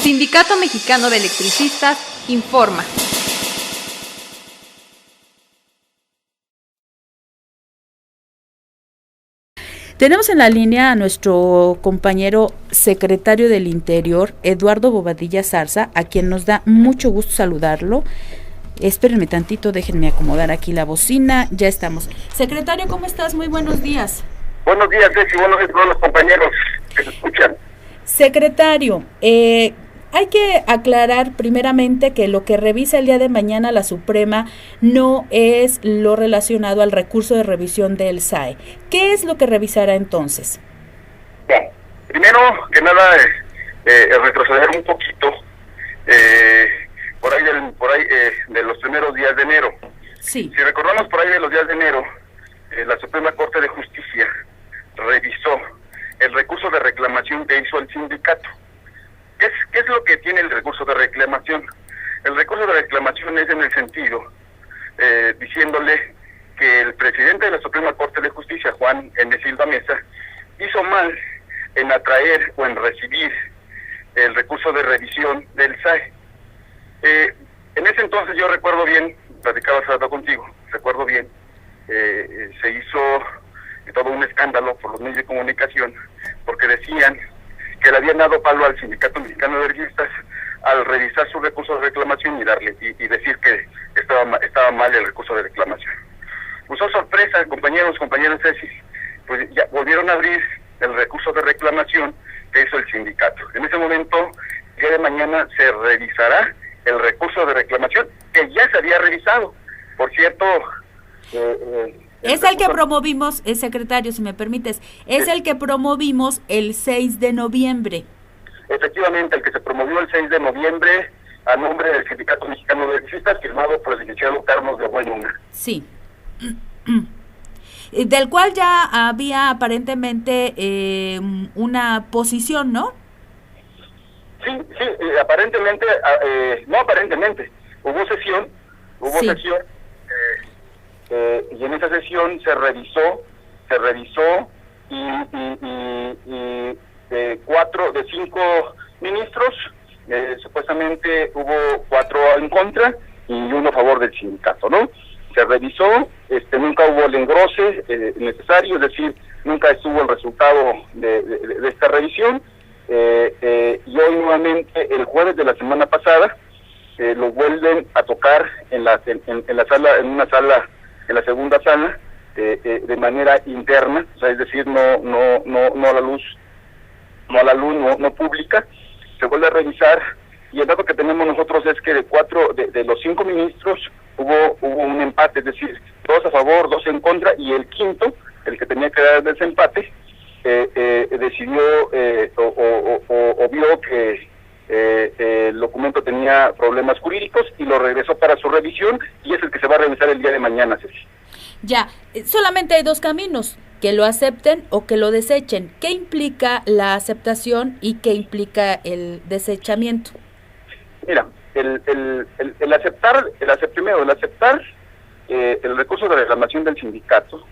Sindicato Mexicano de Electricistas informa. Tenemos en la línea a nuestro compañero secretario del Interior, Eduardo Bobadilla Zarza, a quien nos da mucho gusto saludarlo. Espérenme tantito, déjenme acomodar aquí la bocina, ya estamos. Secretario, ¿cómo estás? Muy buenos días. Buenos días, Ceci, buenos días a todos los compañeros que se escuchan. Secretario, hay que aclarar primeramente que lo que revisa el día de mañana la Suprema no es lo relacionado al recurso de revisión del SAE. ¿Qué es lo que revisará entonces? Bueno, primero que nada, retroceder un poquito por ahí de los primeros días de enero. Sí. Si recordamos, por ahí de los días de enero, la Suprema Corte de Justicia revisó el recurso de reclamación que hizo el sindicato. ¿Qué es lo que tiene el recurso de reclamación? El recurso de reclamación es en el sentido, diciéndole que el presidente de la Suprema Corte de Justicia, Juan N. Silva Mesa, hizo mal en atraer o en recibir el recurso de revisión del SAE. En ese entonces yo recuerdo bien, platicaba hace rato contigo, recuerdo bien, se hizo todo un escándalo por los medios de comunicación, porque decían que le habían dado palo al Sindicato Mexicano de Electricistas al revisar su recurso de reclamación y decir que estaba mal el recurso de reclamación. Pues oh, sorpresa, compañeras, Ceci, pues ya volvieron a abrir el recurso de reclamación que hizo el sindicato. En ese momento, el día de mañana se revisará el recurso de reclamación que ya se había revisado. Por cierto, es el que promovimos, secretario, si me permites, es el que promovimos el 6 de noviembre. Efectivamente, el que se promovió el 6 de noviembre a nombre del Sindicato Mexicano de Electricistas, firmado por el licenciado Carlos de Buenuna. Sí. Del cual ya había aparentemente una posición, ¿no? Sí, aparentemente, no aparentemente, hubo sesión, sí. Y en esa sesión se revisó y de 5 ministros, supuestamente hubo 4 en contra y 1 a favor del sindicato, ¿no? Se revisó, nunca hubo el engrose necesario, es decir, nunca estuvo el resultado de esta revisión, y hoy nuevamente, el jueves de la semana pasada, lo vuelven a tocar en la segunda sala, de manera interna, o sea, es decir, no a la luz, no pública. Se vuelve a revisar, y el dato que tenemos nosotros es que de los 5 ministros hubo un empate, es decir, 2 a favor, 2 en contra, y el quinto, el que tenía que dar el desempate, decidió o vio que el documento tenía problemas jurídicos y lo regresó para su revisión, y es el que se va a revisar el día de mañana, Ceci. Ya, solamente hay 2 caminos, que lo acepten o que lo desechen. ¿Qué implica la aceptación y qué implica el desechamiento? Mira, el aceptar el recurso de reclamación del sindicato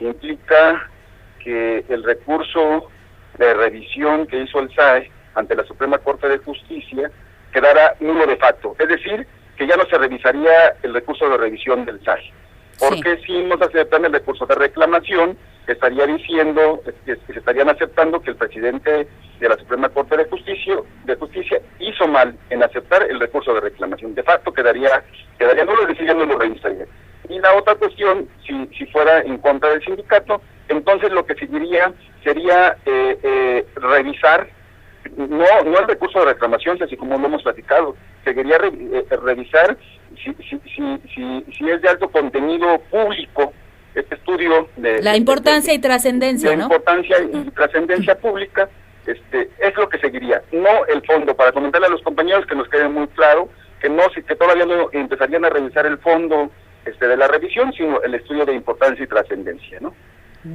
implica que el recurso de revisión que hizo el SAE ante la Suprema Corte de Justicia quedara nulo de facto, es decir, que ya no se revisaría el recurso de revisión del SAE. Porque si no se aceptan el recurso de reclamación, estaría diciendo que se estarían aceptando que el presidente de la Suprema Corte de Justicia hizo mal en aceptar el recurso de reclamación. De facto quedaría nulo, es decir, ya no lo revisaría. Y la otra cuestión, si fuera en contra del sindicato, entonces lo que seguiría sería revisar, no el recurso de reclamación, así como lo hemos platicado, seguiría revisar si es de alto contenido público este estudio de la importancia y trascendencia, ¿no? La importancia y trascendencia pública, es lo que seguiría, no el fondo, para comentarle a los compañeros que nos quede muy claro que todavía no empezarían a revisar el fondo de la revisión, sino el estudio de importancia y trascendencia, ¿no?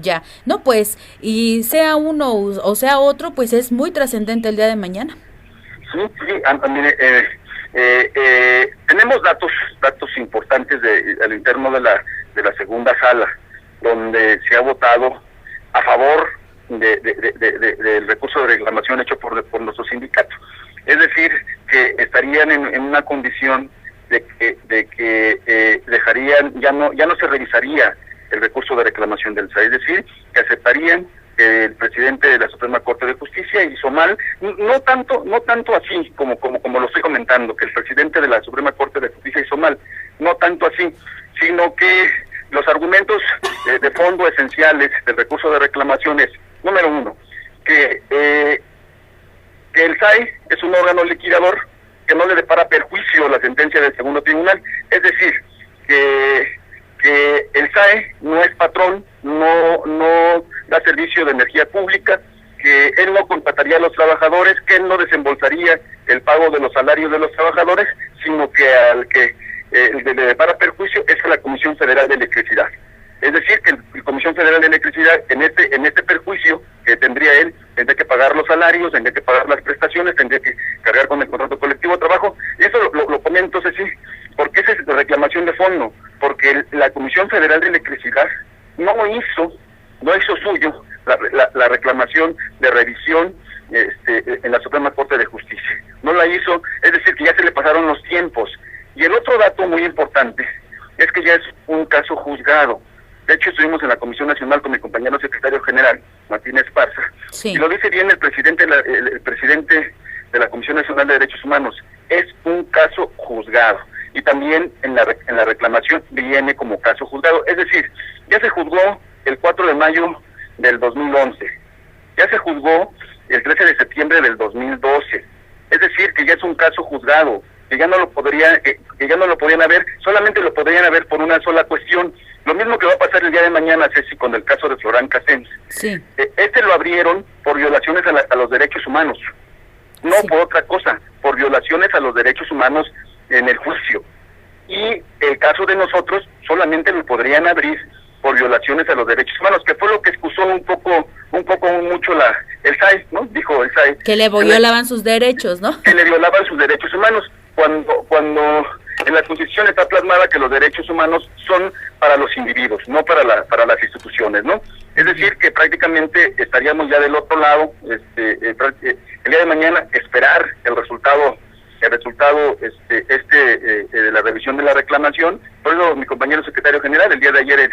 Ya, no, pues, y sea uno o sea otro, pues es muy trascendente el día de mañana. Sí, mire, tenemos datos importantes al interno de la segunda sala, donde se ha votado a favor del recurso de reclamación hecho por nuestro sindicato. Es decir, dejarían en una condición de que dejarían, ya no se revisaría el recurso de reclamación del SAE, es decir, que aceptarían que el presidente de la Suprema Corte de Justicia hizo mal, no tanto así como lo estoy comentando, que el presidente de la Suprema Corte de Justicia hizo mal, no tanto así, sino que los argumentos de fondo esenciales del recurso de reclamación es, número uno, que el SAE es un órgano liquidador que no le depara perjuicio la sentencia del segundo tribunal, es decir, que el SAE no es patrón, no da servicio de energía pública, que él no contrataría a los trabajadores, que él no desembolsaría el pago de los salarios de los trabajadores, sino que al que le depara perjuicio es a la Comisión Federal de Electricidad. Es decir, que la Comisión Federal de Electricidad, en este perjuicio que tendría él, tendría que pagar los salarios, tendría que pagar las prestaciones, tendría que cargar con el contrato colectivo de trabajo. Y eso lo comento, entonces sí, porque esa es la reclamación de fondo, porque la Comisión Federal de Electricidad no hizo suyo la reclamación de revisión en la Suprema Corte de Justicia. No la hizo, es decir, que ya se le pasaron los tiempos. Y el otro dato muy importante es que ya es un caso juzgado. De hecho, estuvimos en la Comisión Nacional con mi compañero secretario general, Martín Esparza, sí. Y lo dice bien el presidente de la Comisión Nacional de Derechos Humanos, es un caso juzgado. Y también en la reclamación viene como caso juzgado. Es decir, ya se juzgó el 4 de mayo del 2011, ya se juzgó el 13 de septiembre del 2012. Es decir, que ya es un caso juzgado, que ya no lo podían haber, solamente lo podrían haber por una sola cuestión. Lo mismo que va a pasar el día de mañana, Ceci, con el caso de Florán Cassens. Sí. Lo abrieron por violaciones a los derechos humanos, no sí. Por otra cosa, por violaciones a los derechos humanos en el juicio. Y el caso de nosotros solamente lo podrían abrir por violaciones a los derechos humanos, que fue lo que excusó mucho el SAE, ¿no? Dijo el SAE. Que le violaban sus derechos, ¿no? Que le violaban sus derechos humanos, cuando en la Constitución está plasmada que los derechos humanos son para los individuos, no para las instituciones, ¿no? Es decir, que prácticamente estaríamos ya del otro lado, el día de mañana esperar el resultado de la revisión de la reclamación. Por eso mi compañero secretario general el día de ayer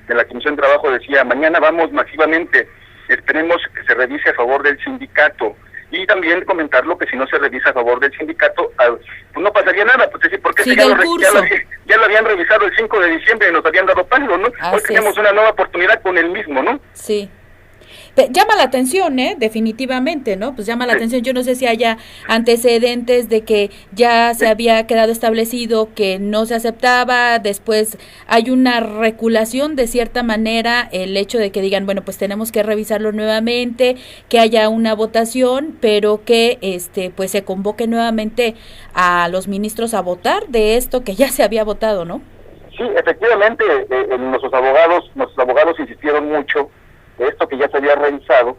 en la Comisión de Trabajo decía, mañana vamos masivamente, esperemos que se revise a favor del sindicato. Y también comentarlo que si no se revisa a favor del sindicato, pues no pasaría nada, pues decir, porque ya lo habían revisado el 5 de diciembre y nos habían dado pago, ¿no? Hoy tenemos una nueva oportunidad con el mismo, ¿no? Sí. Llama la atención, definitivamente, ¿no? Pues llama la atención. Yo no sé si haya antecedentes de que ya se había quedado establecido que no se aceptaba, después hay una reculación de cierta manera, el hecho de que digan, bueno, pues tenemos que revisarlo nuevamente, que haya una votación, pero que pues se convoque nuevamente a los ministros a votar de esto que ya se había votado, ¿no? Sí, efectivamente, nuestros abogados insistieron mucho. Esto que ya se había revisado,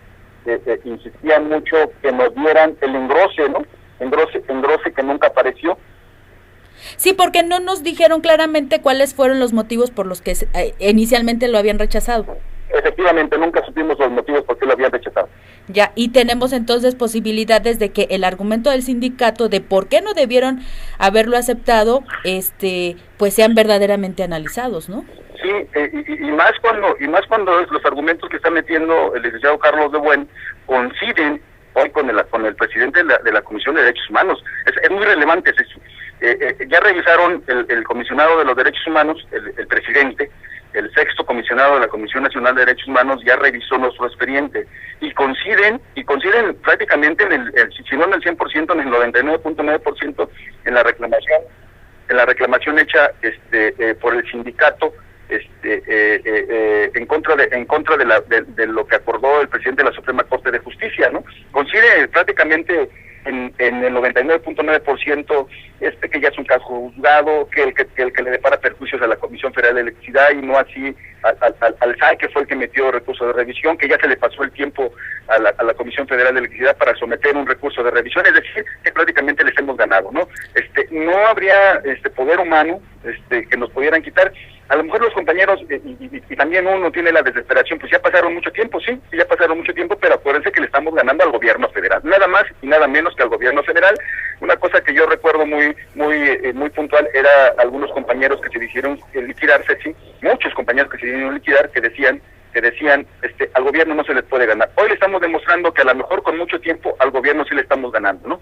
insistían mucho que nos dieran el engrose, ¿no? Engrose que nunca apareció. Sí, porque no nos dijeron claramente cuáles fueron los motivos por los que inicialmente lo habían rechazado. Efectivamente, nunca supimos los motivos por qué lo habían rechazado. Ya, y tenemos entonces posibilidades de que el argumento del sindicato de por qué no debieron haberlo aceptado, pues sean verdaderamente analizados, ¿no? Sí, y más cuando los argumentos que está metiendo el licenciado Carlos de Buen coinciden hoy con el presidente de la Comisión de Derechos Humanos. Es muy relevante eso. Ya revisaron el comisionado de los derechos humanos, el presidente, el sexto comisionado de la Comisión Nacional de Derechos Humanos ya revisó nuestro expediente y coinciden prácticamente si no en el 100%, en el 99.9% en la reclamación hecha por el sindicato en contra de lo que acordó el presidente de la Suprema Corte de Justicia, ¿no? Coincide prácticamente en el 99.9% que ya es un caso juzgado, que el que le depara perjuicios a la Comisión Federal de Electricidad y no así al SAE, que fue el que metió recurso de revisión, que ya se le pasó el tiempo a la Comisión Federal de Electricidad para someter un recurso de revisión, es decir, que prácticamente les hemos ganado, ¿no? No habría poder humano que nos pudieran quitar. A lo mejor los compañeros, y también uno tiene la desesperación, pues ya pasaron mucho tiempo, pero acuérdense que le estamos ganando al gobierno federal, nada más y nada menos que al gobierno federal, Una cosa que yo recuerdo muy puntual era algunos compañeros que se dijeron liquidarse, sí, muchos compañeros que se dijeron liquidar, que decían al gobierno no se les puede ganar. Hoy le estamos demostrando que a lo mejor con mucho tiempo al gobierno sí le estamos ganando, ¿no?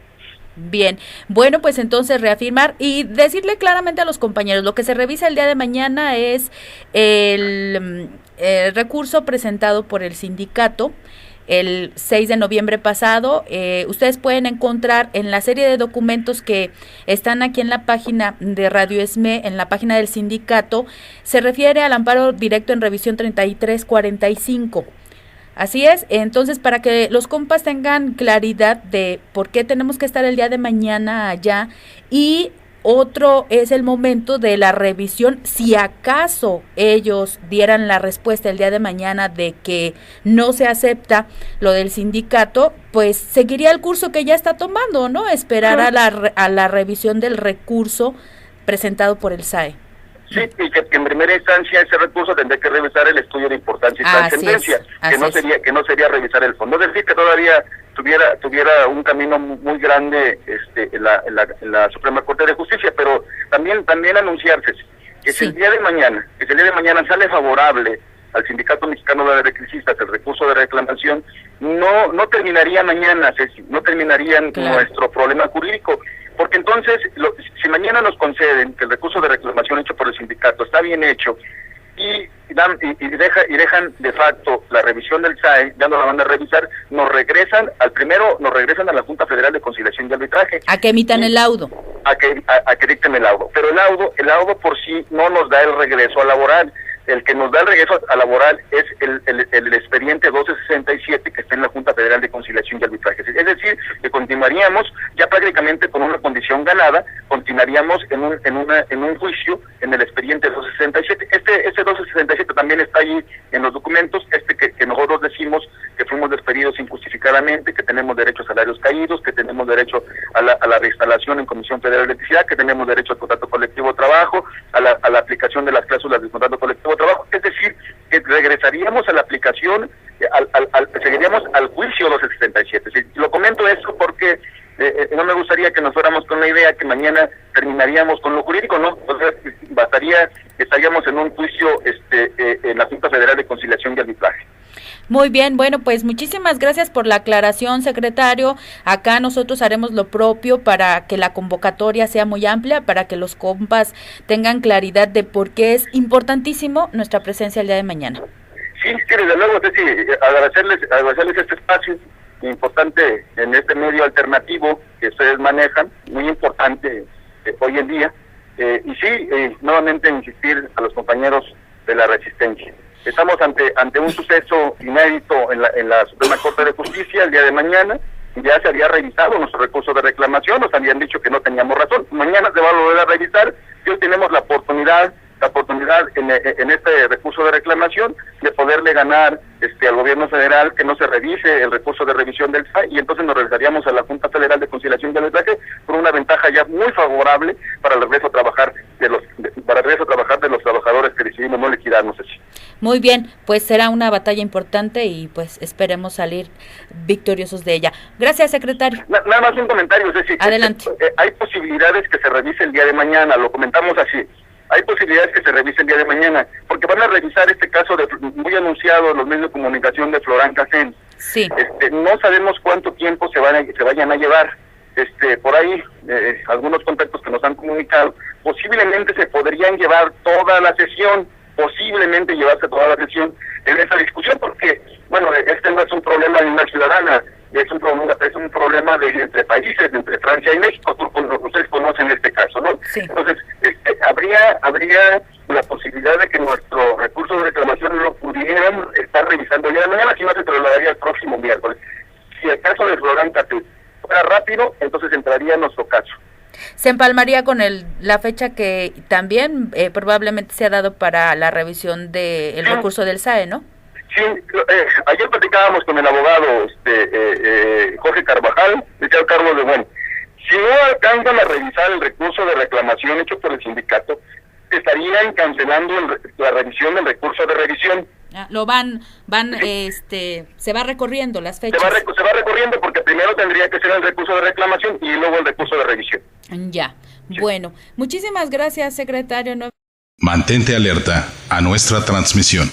Bien, bueno, pues entonces reafirmar y decirle claramente a los compañeros, lo que se revisa el día de mañana es el recurso presentado por el sindicato el 6 de noviembre pasado. Ustedes pueden encontrar en la serie de documentos que están aquí en la página de Radio ESME, en la página del sindicato, se refiere al amparo directo en revisión 3345. Así es, entonces para que los compas tengan claridad de por qué tenemos que estar el día de mañana allá, y otro es el momento de la revisión, si acaso ellos dieran la respuesta el día de mañana de que no se acepta lo del sindicato, pues seguiría el curso que ya está tomando, ¿no? Esperar a la revisión del recurso presentado por el SAE. Sí, y que en primera instancia ese recurso tendría que revisar el estudio de importancia y trascendencia, que no sería revisar el fondo. Es decir, que todavía tuviera un camino muy grande en la Suprema Corte de Justicia, pero también anunciarse que si el día de mañana sale favorable al Sindicato Mexicano de Electricistas el recurso de reclamación, no terminaría mañana, Ceci, no terminaría nuestro problema jurídico. Porque entonces, si mañana nos conceden que el recurso de reclamación hecho por el sindicato está bien hecho y dejan de facto la revisión del SAE, ya no la van a revisar, nos regresan a la Junta Federal de Conciliación y Arbitraje. A que emitan el laudo. A que dicten el laudo. Pero el laudo por sí no nos da el regreso a laboral. El que nos da el regreso a laboral es el expediente 1267 que está en la Junta Federal de Conciliación y Arbitraje. Es decir, que continuaríamos ya prácticamente con una condición ganada, continuaríamos en un juicio en el expediente 1267. Este 1267 también está ahí en los documentos, que nosotros decimos que fuimos despedidos injustificadamente, que tenemos derecho a salarios caídos, que tenemos derecho a la reinstalación en Comisión Federal de Electricidad, que tenemos derecho al contrato colectivo de trabajo, a la aplicación de las cláusulas del contrato colectivo de trabajo, es decir, que regresaríamos a la aplicación, seguiríamos al juicio 1267. ¿Sí? Lo comento eso porque no me gustaría que nos fuéramos con la idea que mañana terminaríamos con lo jurídico, ¿no? Entonces, estaríamos en un juicio en la Junta Federal de Conciliación y Arbitraje. Muy bien, bueno, pues muchísimas gracias por la aclaración, secretario. Acá nosotros haremos lo propio para que la convocatoria sea muy amplia, para que los compas tengan claridad de por qué es importantísimo nuestra presencia el día de mañana. Sí, desde luego, Ceci, agradecerles este espacio importante en este medio alternativo que ustedes manejan, muy importante hoy en día, y nuevamente insistir a los compañeros de la resistencia. Estamos ante un suceso inédito en la Suprema Corte de Justicia el día de mañana. Ya se había revisado nuestro recurso de reclamación, nos habían dicho que no teníamos razón. Mañana se va a volver a revisar y hoy tenemos la oportunidad en este recurso de reclamación de poderle ganar al gobierno federal que no se revise el recurso de revisión del SAE, y entonces nos regresaríamos a la Junta Federal de Conciliación y Arbitraje con una ventaja ya muy favorable para el regreso a trabajar de los trabajadores que decidimos no liquidarnos así. Muy bien, pues será una batalla importante y pues esperemos salir victoriosos de ella. Gracias, secretario. Nada más un comentario, Ceci. Adelante. Hay posibilidades que se revise el día de mañana, lo comentamos así. Hay posibilidades que se revise el día de mañana, porque van a revisar este caso muy anunciado en los medios de comunicación de Florán Cacén. Sí. No sabemos cuánto tiempo se vayan a llevar. Por ahí, algunos contactos que nos han comunicado, posiblemente se podrían llevar toda la sesión, en esa discusión, porque, bueno, este no es un problema de una ciudadana, es un problema entre países, entre Francia y México. Ustedes conocen este caso, ¿no? Sí. Entonces, habría la posibilidad de que nuestro recurso de reclamación lo pudieran estar revisando el día de mañana, si no se trasladaría el próximo miércoles. Si el caso de Florán Cacén fuera rápido, entonces entraría en nuestro caso. Se empalmaría con la fecha que también probablemente se ha dado para la revisión del recurso del SAE, ¿no? Sí, ayer platicábamos con el abogado Jorge Carvajal, decía Carlos de Buen. Si no alcanzan a revisar el recurso de reclamación hecho por el sindicato, estarían cancelando la revisión del recurso de revisión. Lo se va recorriendo las fechas. Se va recorriendo porque primero tendría que ser el recurso de reclamación y luego el recurso de revisión. Ya, bueno, muchísimas gracias, secretario. Mantente alerta a nuestra transmisión.